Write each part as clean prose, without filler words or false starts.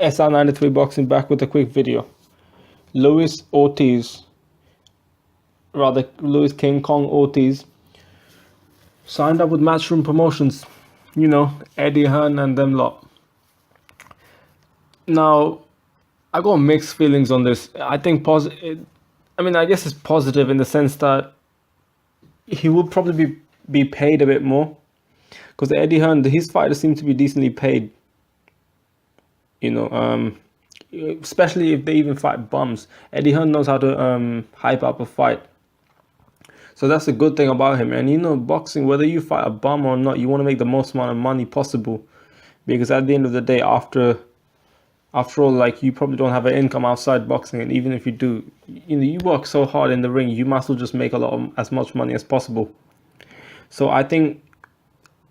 SR93 Boxing back with a quick video. Luis Ortiz, rather Luis King Kong Ortiz, signed up with Matchroom Promotions. You know, Eddie Hearn and them lot. Now, I got mixed feelings on this. I think positive. I mean, I guess it's positive in the sense that he will probably be paid a bit more, because Eddie Hearn, his fighters seem to be decently paid. You know, especially if they even fight bums. Eddie Hearn knows how to hype up a fight. So that's a good thing about him. And you know, boxing, whether you fight a bum or not, you want to make the most amount of money possible, because at the end of the day, after all, like, you probably don't have an income outside boxing, and even if you do, you know, you work so hard in the ring, you might as well just make as much money as possible. So I think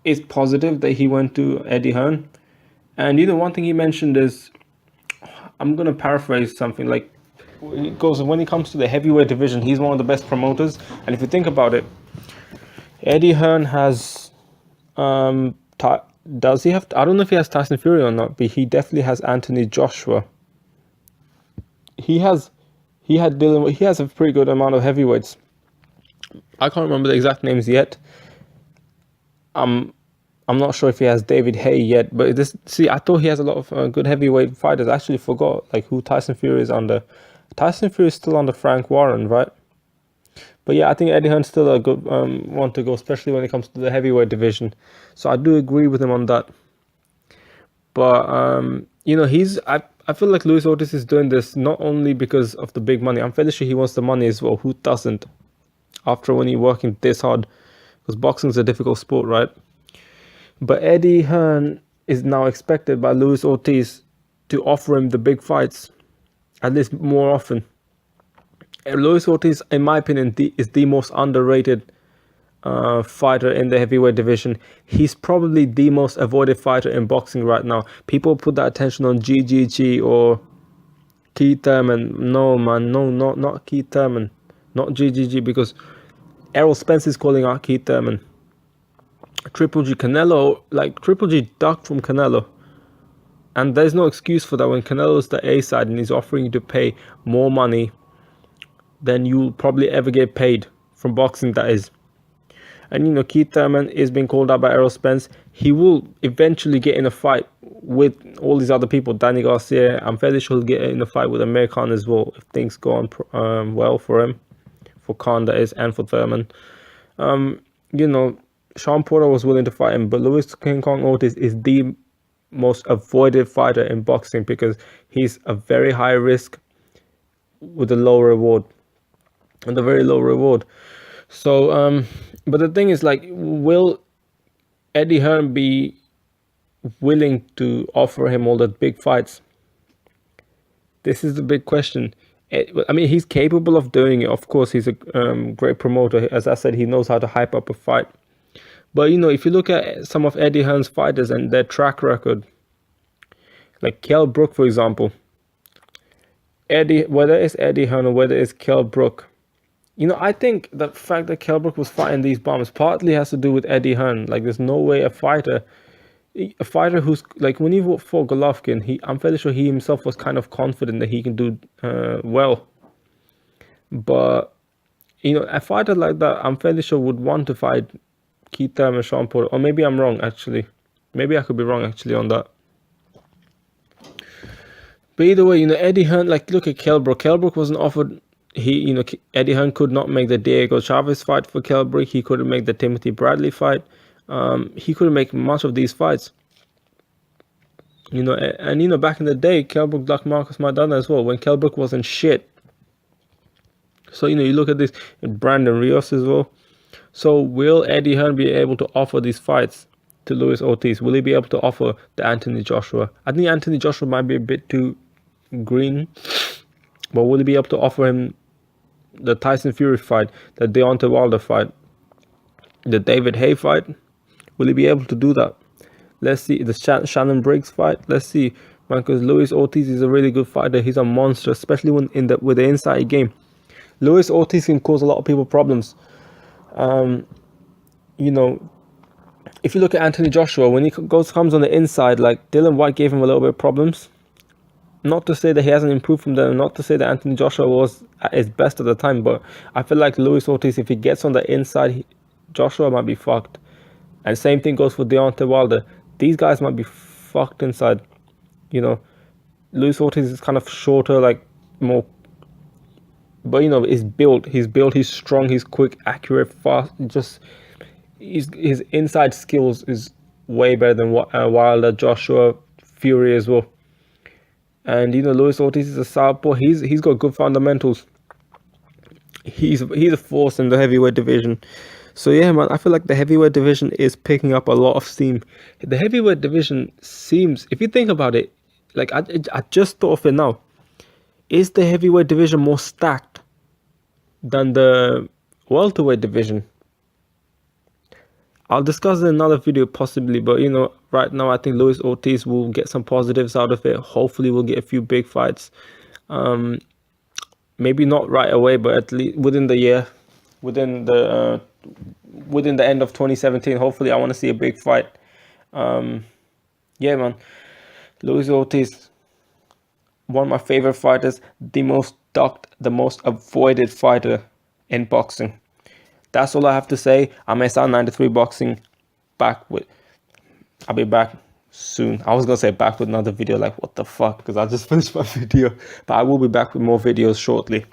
it's positive that he went to Eddie Hearn. And you know, one thing he mentioned is, I'm gonna paraphrase something like, it goes, when it comes to the heavyweight division, he's one of the best promoters. And if you think about it, Eddie Hearn has, does he have? I don't know if he has Tyson Fury or not, but he definitely has Anthony Joshua. He has a pretty good amount of heavyweights. I can't remember the exact names yet. I'm not sure if he has David Haye yet, but I thought he has a lot of good heavyweight fighters. I actually forgot like who Tyson Fury is under. Tyson Fury is still under Frank Warren, right? But yeah, I think Eddie Hearn's still a good one to go, especially when it comes to the heavyweight division. So I do agree with him on that. But you know, I feel like Luis Ortiz is doing this not only because of the big money. I'm fairly sure he wants the money as well. Who doesn't? After when you're working this hard, because boxing is a difficult sport, right? But Eddie Hearn is now expected by Luis Ortiz to offer him the big fights, at least more often. Luis Ortiz, in my opinion, is the most underrated fighter in the heavyweight division. He's probably the most avoided fighter in boxing right now. People put that attention on GGG or Keith Thurman. No, man, no, not Keith Thurman, not GGG, because Errol Spence is calling out Keith Thurman. Triple G, Canelo, like Triple G ducked from Canelo. And there's no excuse for that when Canelo's the A side and he's offering you to pay more money than you'll probably ever get paid from boxing, that is. And you know, Keith Thurman is being called out by Errol Spence. He will eventually get in a fight with all these other people. Danny Garcia, I'm fairly sure he'll get in a fight with Amir Khan as well, if things go on well for him. For Khan, that is, and for Thurman. You know, Sean Porter was willing to fight him, but Luis King Kong Ortiz is the most avoided fighter in boxing because he's a very high risk with a low reward. And a very low reward. So, but the thing is, like, will Eddie Hearn be willing to offer him all the big fights? This is the big question. I mean, he's capable of doing it. Of course, he's a great promoter. As I said, he knows how to hype up a fight. But, you know, if you look at some of Eddie Hearn's fighters and their track record, like Kell Brook, for example, whether it's Eddie Hearn or whether it's Kell Brook, you know, I think the fact that Kell Brook was fighting these bums partly has to do with Eddie Hearn. Like, there's no way a fighter who's, like, when he fought Golovkin, I'm fairly sure he himself was kind of confident that he can do well. But, you know, a fighter like that, I'm fairly sure would want to fight Keith Thurman, Sean Porter. Or maybe I'm wrong, actually. Maybe I could be wrong, actually, on that. But either way, you know, Eddie Hearn, like, look at Kell Brook. Kell Brook wasn't offered. Eddie Hearn could not make the Diego Chavez fight for Kell Brook. He couldn't make the Timothy Bradley fight. He couldn't make much of these fights. You know, and you know, back in the day, Kell Brook ducked Marcos Maidana as well when Kell Brook wasn't shit. So, you know, you look at this, and Brandon Rios as well. So will Eddie Hearn be able to offer these fights to Luis Ortiz? Will he be able to offer the Anthony Joshua? I think Anthony Joshua might be a bit too green, but will he be able to offer him the Tyson Fury fight, the Deontay Wilder fight, the David Haye fight? Will he be able to do that? Let's see. The Shannon Briggs fight. Let's see, because Luis Ortiz is a really good fighter. He's a monster, especially with the inside game. Luis Ortiz can cause a lot of people problems. You know, if you look at Anthony Joshua, when he comes on the inside, like Dylan White gave him a little bit of problems. Not to say that he hasn't improved from them, not to say that Anthony Joshua was at his best at the time, but I feel like Luis Ortiz, if he gets on the inside, Joshua might be fucked. And same thing goes for Deontay Wilder. These guys might be fucked inside. You know, Luis Ortiz is kind of shorter, like more, but you know, he's built, he's strong, he's quick, accurate, fast. Just his inside skills is way better than Wilder, Joshua, Fury as well. And you know, Luis Ortiz is a southpaw. He's got good fundamentals. He's a force in the heavyweight division. So yeah, man, I feel like the heavyweight division is picking up a lot of steam. The heavyweight division seems, if you think about it, like I just thought of it now. Is the heavyweight division more stacked than the welterweight division? I'll discuss in another video possibly, but you know, right now I think Luis Ortiz will get some positives out of it. Hopefully we'll get a few big fights. Maybe not right away, but at least within the year, within the end of 2017. Hopefully I want to see a big fight. Yeah, man, Luis Ortiz, one of my favorite fighters, the most ducked, the most avoided fighter in boxing. That's all I have to say. I'm SR93 Boxing, I'll be back soon. I was gonna say back with another video, like what the fuck, because I just finished my video, but I will be back with more videos shortly.